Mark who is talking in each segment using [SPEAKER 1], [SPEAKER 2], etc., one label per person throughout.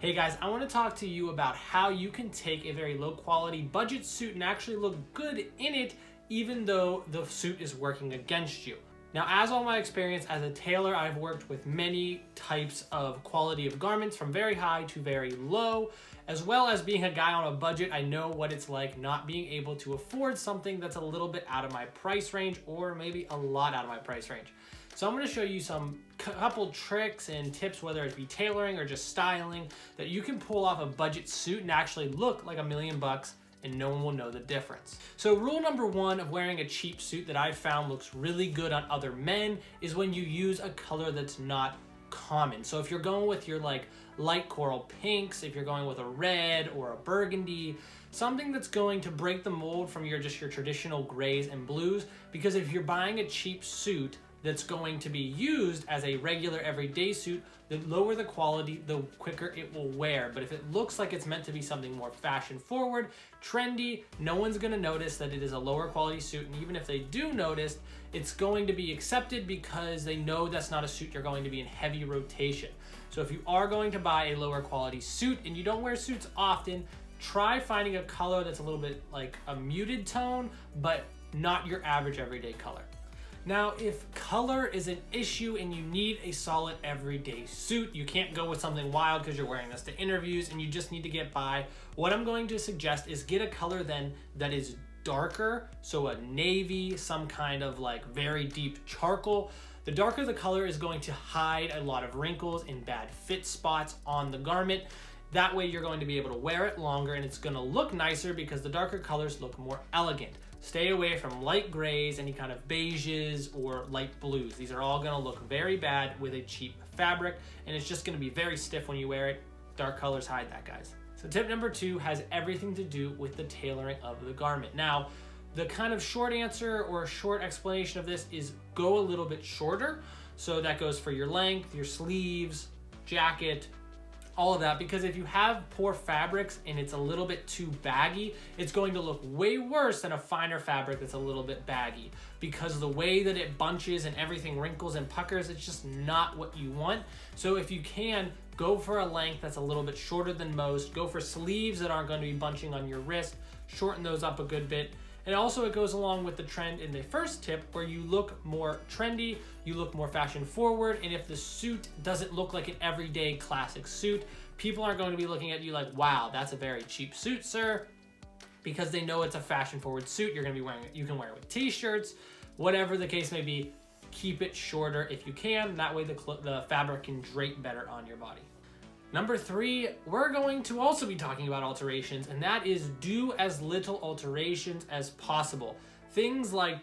[SPEAKER 1] Hey guys, I want to talk to you about how you can take a very low quality budget suit and actually look good in it even though the suit is working against you. Now, as all my experience as a tailor, I've worked with many types of quality of garments from very high to very low, as well as being a guy on a budget. I know what it's like not being able to afford something that's a little bit out of my price range or maybe a lot out of my price range. So I'm going to show you some couple tricks and tips, whether it be tailoring or just styling, that you can pull off a budget suit and actually look like $1 million and no one will know the difference. So rule number one of wearing a cheap suit that I've found looks really good on other men is when you use a color that's not common. So if you're going with your like light coral pinks, if you're going with a red or a burgundy, something that's going to break the mold from your traditional grays and blues, because if you're buying a cheap suit that's going to be used as a regular everyday suit, the lower the quality, the quicker it will wear. But if it looks like it's meant to be something more fashion forward, trendy, no one's gonna notice that it is a lower quality suit. And even if they do notice, it's going to be accepted because they know that's not a suit you're going to be in heavy rotation. So if you are going to buy a lower quality suit and you don't wear suits often, try finding a color that's a little bit like a muted tone, but not your average everyday color. Now, if color is an issue and you need a solid everyday suit, you can't go with something wild because you're wearing this to interviews and you just need to get by, what I'm going to suggest is get a color then that is darker, so a navy, some kind of like very deep charcoal. The darker the color is going to hide a lot of wrinkles and bad fit spots on the garment. That way you're going to be able to wear it longer and it's going to look nicer because the darker colors look more elegant. Stay away from light grays, any kind of beiges or light blues. These are all going to look very bad with a cheap fabric and it's just going to be very stiff when you wear it. Dark colors hide that, guys. So tip number two has everything to do with the tailoring of the garment. Now, the kind of short answer or short explanation of this is go a little bit shorter. So that goes for your length, your sleeves, jacket, all of that, because if you have poor fabrics and it's a little bit too baggy, it's going to look way worse than a finer fabric that's a little bit baggy, because the way that it bunches and everything wrinkles and puckers, it's just not what you want. So if you can, go for a length that's a little bit shorter than most, go for sleeves that aren't going to be bunching on your wrist, shorten those up a good bit. And also it goes along with the trend in the first tip where you look more trendy, you look more fashion forward, and if the suit doesn't look like an everyday classic suit, people aren't going to be looking at you like, wow, that's a very cheap suit, sir, because they know it's a fashion forward suit. You're gonna be wearing it. You can wear it with t-shirts, whatever the case may be. Keep it shorter if you can. That way the fabric can drape better on your body. Number three, we're going to also be talking about alterations, and that is do as little alterations as possible. Things like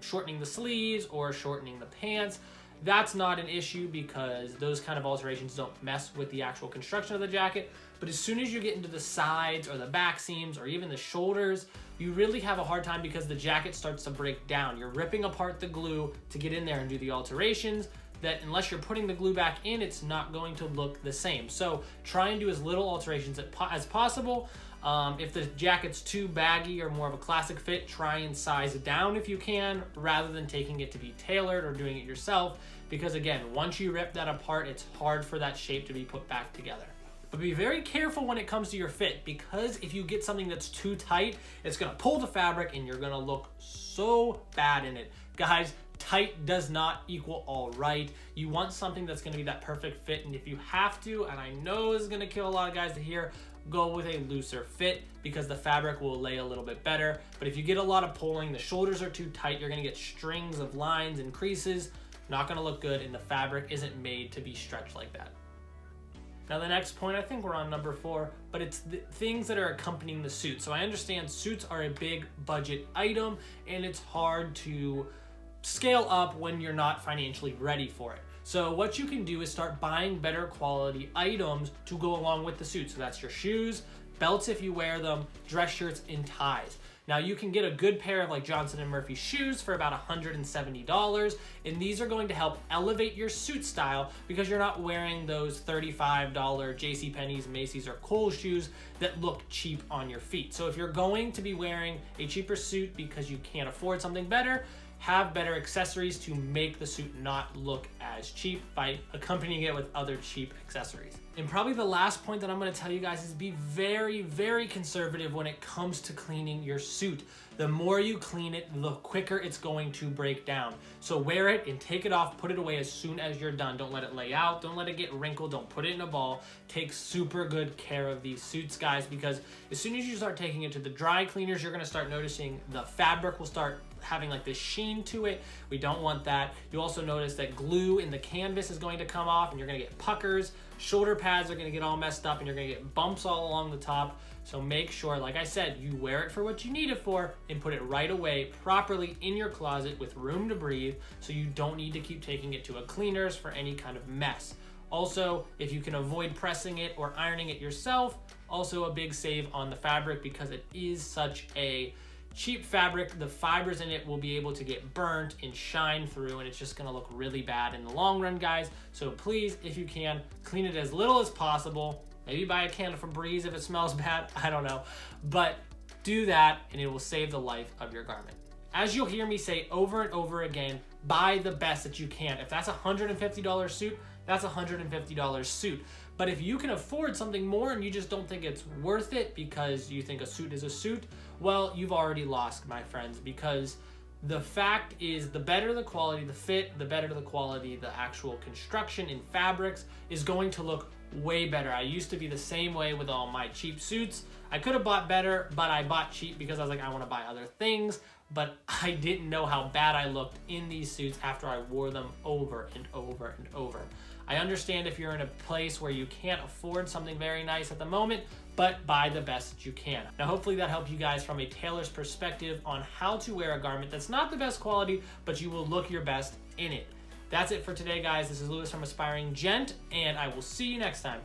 [SPEAKER 1] shortening the sleeves or shortening the pants, that's not an issue because those kind of alterations don't mess with the actual construction of the jacket. But as soon as you get into the sides or the back seams or even the shoulders, you really have a hard time because the jacket starts to break down. You're ripping apart the glue to get in there and do the alterations that unless you're putting the glue back in, it's not going to look the same. So try and do as little alterations as possible. If the jacket's too baggy or more of a classic fit, try and size it down if you can, rather than taking it to be tailored or doing it yourself. Because again, once you rip that apart, it's hard for that shape to be put back together. But be very careful when it comes to your fit, because if you get something that's too tight, it's gonna pull the fabric and you're gonna look so bad in it. Guys, tight does not equal all right. You want something that's gonna be that perfect fit, and if you have to, and I know this is gonna kill a lot of guys to hear, go with a looser fit because the fabric will lay a little bit better. But if you get a lot of pulling, the shoulders are too tight, you're gonna get strings of lines and creases, not gonna look good, and the fabric isn't made to be stretched like that. Now the next point, I think we're on number four, but it's the things that are accompanying the suit. So I understand suits are a big budget item and it's hard to scale up when you're not financially ready for it. So what you can do is start buying better quality items to go along with the suit. So that's your shoes, belts if you wear them, dress shirts, and ties. Now you can get a good pair of like Johnson & Murphy shoes for about $170, and these are going to help elevate your suit style because you're not wearing those $35 JCPenney's, Macy's, or Kohl's shoes that look cheap on your feet. So if you're going to be wearing a cheaper suit because you can't afford something better, have better accessories to make the suit not look as cheap by accompanying it with other cheap accessories. And probably the last point that I'm going to tell you guys is be very, very conservative when it comes to cleaning your suit. The more you clean it, the quicker it's going to break down. So wear it and take it off, put it away as soon as you're done. Don't let it lay out, don't let it get wrinkled, don't put it in a ball. Take super good care of these suits, guys, because as soon as you start taking it to the dry cleaners, you're going to start noticing the fabric will start having like this sheen to it. We don't want that. You also notice that glue in the canvas is going to come off and you're going to get puckers. Shoulder pads are going to get all messed up and you're going to get bumps all along the top. So make sure, like I said, you wear it for what you need it for and put it right away properly in your closet with room to breathe, so you don't need to keep taking it to a cleaner's for any kind of mess. Also, if you can avoid pressing it or ironing it yourself, also a big save on the fabric because it is such a cheap fabric. The fibers in it will be able to get burnt and shine through, and it's just going to look really bad in the long run, guys. So please, if you can, clean it as little as possible. Maybe buy a can of Febreze if it smells bad, I don't know. But do that and it will save the life of your garment. As you'll hear me say over and over again, buy the best that you can. If that's a $150 suit, that's a $150 suit. But if you can afford something more and you just don't think it's worth it because you think a suit is a suit, well, you've already lost, my friends, because the fact is the better the quality, the fit, the better the quality, the actual construction in fabrics is going to look way better. I used to be the same way with all my cheap suits. I could have bought better, but I bought cheap because I was like, I want to buy other things, but I didn't know how bad I looked in these suits after I wore them over and over and over. I understand if you're in a place where you can't afford something very nice at the moment, but buy the best that you can. Now, hopefully that helped you guys from a tailor's perspective on how to wear a garment that's not the best quality, but you will look your best in it. That's it for today, guys. This is Lewis from Aspiring Gent, and I will see you next time.